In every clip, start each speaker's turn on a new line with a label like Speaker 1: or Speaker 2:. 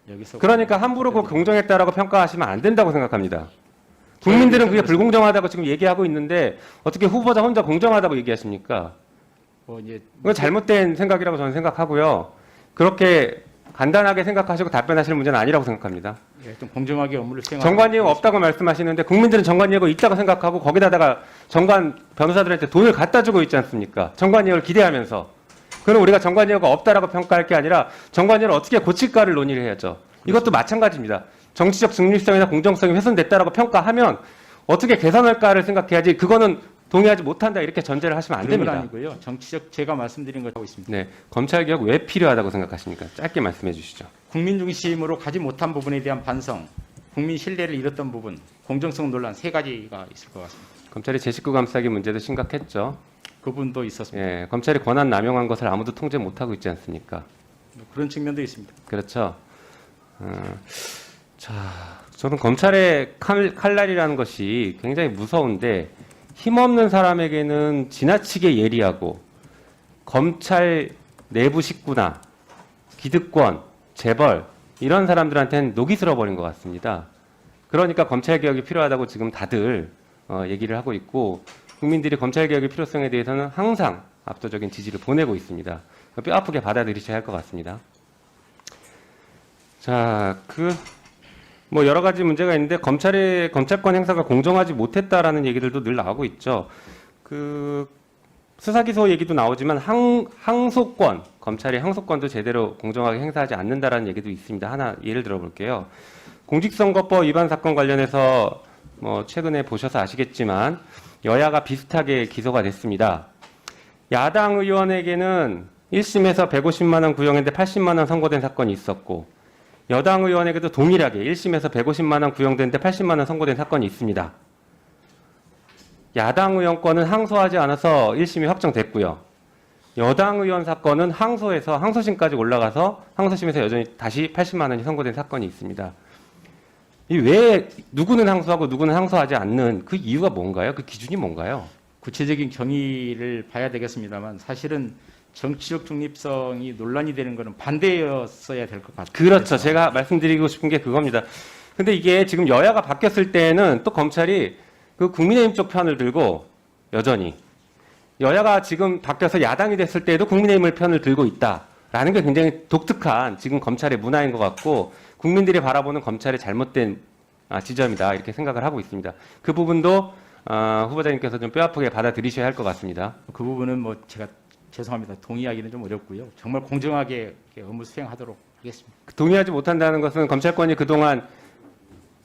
Speaker 1: 여기서
Speaker 2: 그러니까 함부로 그 공정했다라고 평가하시면 안 된다고 생각합니다. 국민들은 그게 불공정하다고 지금 얘기하고 있는데 어떻게 후보자 혼자 공정하다고 얘기하십니까? 그건 잘못된 생각이라고 저는 생각하고요. 그렇게 간단하게 생각하시고 답변하실 문제는 아니라고 생각합니다.
Speaker 1: 예, 좀 공정하게 업무를 수행하고
Speaker 2: 정관예우가 없다고 말씀하시는데 국민들은 정관예우가 있다고 생각하고 거기다가 정관 변호사들한테 돈을 갖다 주고 있지 않습니까? 정관예우를 기대하면서. 그럼 우리가 정관예우가 없다라고 평가할 게 아니라 정관예우를 어떻게 고칠까를 논의를 해야죠. 이것도 마찬가지입니다. 정치적 중립성이나 공정성이 훼손됐다라고 평가하면 어떻게 개선할까를 생각해야지 그거는 동의하지 못한다 이렇게 전제를 하시면 안
Speaker 1: 그런 건
Speaker 2: 됩니다.
Speaker 1: 아니고요. 정치적 제가 말씀드린 걸 하고 있습니다.
Speaker 2: 네, 검찰개혁 왜 필요하다고 생각하십니까? 짧게 말씀해 주시죠.
Speaker 1: 국민 중심으로 가지 못한 부분에 대한 반성, 국민 신뢰를 잃었던 부분, 공정성 논란 세 가지가 있을 것 같습니다.
Speaker 2: 검찰이 제19 감싸기 문제도 심각했죠.
Speaker 1: 그 부분도 있었습니다.
Speaker 2: 예, 검찰이 권한 남용한 것을 아무도 통제 못하고 있지 않습니까?
Speaker 1: 그런 측면도 있습니다.
Speaker 2: 그렇죠. 자, 저는 검찰의 칼날이라는 것이 굉장히 무서운데 힘없는 사람에게는 지나치게 예리하고 검찰 내부 식구나 기득권, 재벌 이런 사람들한테는 녹이 슬어버린 것 같습니다. 그러니까 검찰개혁이 필요하다고 지금 다들 얘기를 하고 있고 국민들이 검찰개혁의 필요성에 대해서는 항상 압도적인 지지를 보내고 있습니다. 뼈 아프게 받아들이셔야 할 것 같습니다. 자, 뭐 여러 가지 문제가 있는데 검찰권 행사가 공정하지 못했다라는 얘기들도 늘 나오고 있죠. 수사기소 얘기도 나오지만 항소권, 검찰의 항소권도 제대로 공정하게 행사하지 않는다라는 얘기도 있습니다. 하나 예를 들어 볼게요. 공직선거법 위반 사건 관련해서 뭐 최근에 보셔서 아시겠지만 여야가 비슷하게 기소가 됐습니다. 야당 의원에게는 1심에서 150만 원 구형했는데 80만 원 선고된 사건이 있었고 여당 의원에게도 동일하게 1심에서 150만 원 구형됐는데 80만 원 선고된 사건이 있습니다. 야당 의원 건은 항소하지 않아서 1심이 확정됐고요. 여당 의원 사건은 항소해서 항소심까지 올라가서 항소심에서 여전히 다시 80만 원이 선고된 사건이 있습니다. 왜 누구는 항소하고 누구는 항소하지 않는 그 이유가 뭔가요? 그 기준이 뭔가요?
Speaker 1: 구체적인 경위를 봐야 되겠습니다만 사실은 정치적 중립성이 논란이 되는 것은 반대였어야 될 것 같아요.
Speaker 2: 그렇죠. 제가 말씀드리고 싶은 게 그겁니다. 근데 이게 지금 여야가 바뀌었을 때는 또 검찰이 그 국민의힘 쪽 편을 들고 여전히 여야가 지금 바뀌어서 야당이 됐을 때에도 국민의힘을 편을 들고 있다라는 게 굉장히 독특한 지금 검찰의 문화인 것 같고 국민들이 바라보는 검찰의 잘못된 지점이다 이렇게 생각을 하고 있습니다. 그 부분도 후보자님께서 좀 뼈아프게 받아들이셔야 할 것 같습니다.
Speaker 1: 그 부분은 뭐 제가 죄송합니다. 동의하기는 좀 어렵고요. 정말 공정하게 업무 수행하도록 하겠습니다.
Speaker 2: 동의하지 못한다는 것은 검찰권이 그동안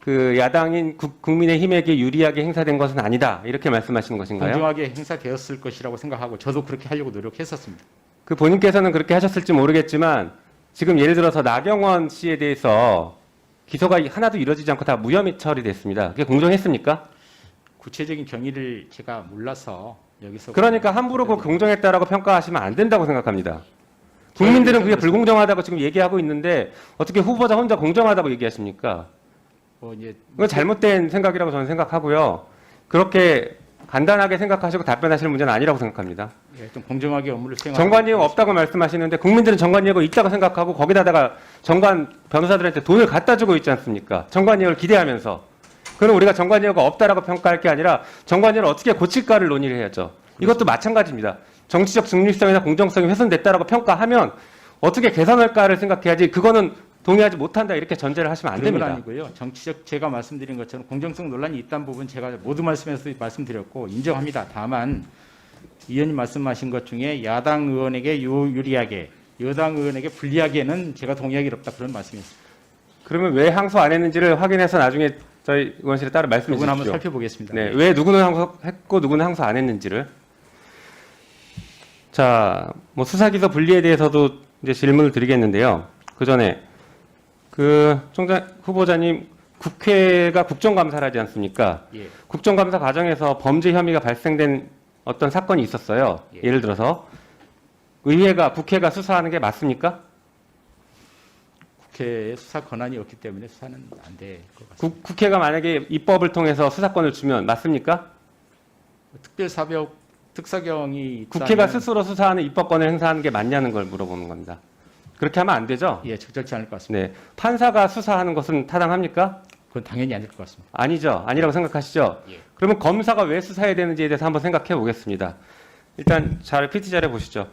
Speaker 2: 그 야당인 국민의힘에게 유리하게 행사된 것은 아니다 이렇게 말씀하시는 것인가요?
Speaker 1: 공정하게 행사되었을 것이라고 생각하고 저도 그렇게 하려고 노력했었습니다.
Speaker 2: 그 본인께서는 그렇게 하셨을지 모르겠지만 지금 예를 들어서 나경원 씨에 대해서 기소가 하나도 이루어지지 않고 다 무혐의 처리됐습니다. 그게 공정했습니까?
Speaker 1: 구체적인 경위를 제가 몰라서 여기서
Speaker 2: 그러니까 함부로 그 공정했다라고 평가하시면 안 된다고 생각합니다. 국민들은 그게 불공정하다고 지금 얘기하고 있는데 어떻게 후보자 혼자 공정하다고 얘기하십니까? 그건 잘못된 생각이라고 저는 생각하고요. 그렇게 간단하게 생각하시고 답변하실 문제는 아니라고 생각합니다.
Speaker 1: 예, 좀 공정하게 업무를 수행하고
Speaker 2: 정관예우가 없다고 말씀하시는데 국민들은 정관예우가 있다고 생각하고 거기다가 정관 변호사들한테 돈을 갖다 주고 있지 않습니까? 정관예우를 기대하면서. 그럼 우리가 정관예우가 없다라고 평가할 게 아니라 정관예우를 어떻게 고칠까를 논의를 해야죠. 이것도 마찬가지입니다. 정치적 중립성이나 공정성이 훼손됐다라고 평가하면 어떻게 개선할까를 생각해야지 그거는 동의하지 못한다 이렇게 전제를 하시면 안
Speaker 1: 그런 건
Speaker 2: 됩니다.
Speaker 1: 아니고요. 정치적 제가 말씀드린 것처럼 공정성 논란이 있다는 부분 제가 모두 말씀에서 말씀드렸고 인정합니다. 다만 의원님 말씀하신 것 중에 야당 의원에게 유리하게 여당 의원에게 불리하게는 제가 동의하기 어렵다 그런 말씀이었습니다.
Speaker 2: 그러면 왜 항소 안 했는지를 확인해서 나중에 저희 의원실에 따로 말씀해
Speaker 1: 그건
Speaker 2: 주십시오.
Speaker 1: 한번 살펴보겠습니다.
Speaker 2: 네, 왜 누구는 항소했고 누구는 항소 안 했는지를. 자, 뭐 수사기소 분리에 대해서도 이제 질문을 드리겠는데요. 그 전에 후보자님 국회가 국정감사를 하지 않습니까?
Speaker 1: 예.
Speaker 2: 국정감사 과정에서 범죄 혐의가 발생된 어떤 사건이 있었어요.
Speaker 1: 예.
Speaker 2: 예를 들어서 국회가 수사하는 게 맞습니까?
Speaker 1: 국회에 수사 권한이 없기 때문에 수사는 안 될 것 같습니다.
Speaker 2: 국회가 만약에 입법을 통해서 수사권을 주면 맞습니까?
Speaker 1: 특별사법 특사경이
Speaker 2: 국회가
Speaker 1: 있다면
Speaker 2: 스스로 수사하는 입법권을 행사하는 게 맞냐는 걸 물어보는 겁니다. 그렇게 하면 안 되죠?
Speaker 1: 예, 적절치 않을 것 같습니다.
Speaker 2: 네. 판사가 수사하는 것은 타당합니까?
Speaker 1: 그건 당연히 아닐 것 같습니다.
Speaker 2: 아니죠. 아니라고 생각하시죠?
Speaker 1: 예.
Speaker 2: 그러면 검사가 왜 수사해야 되는지에 대해서 한번 생각해 보겠습니다. 일단 PT 자료 보시죠.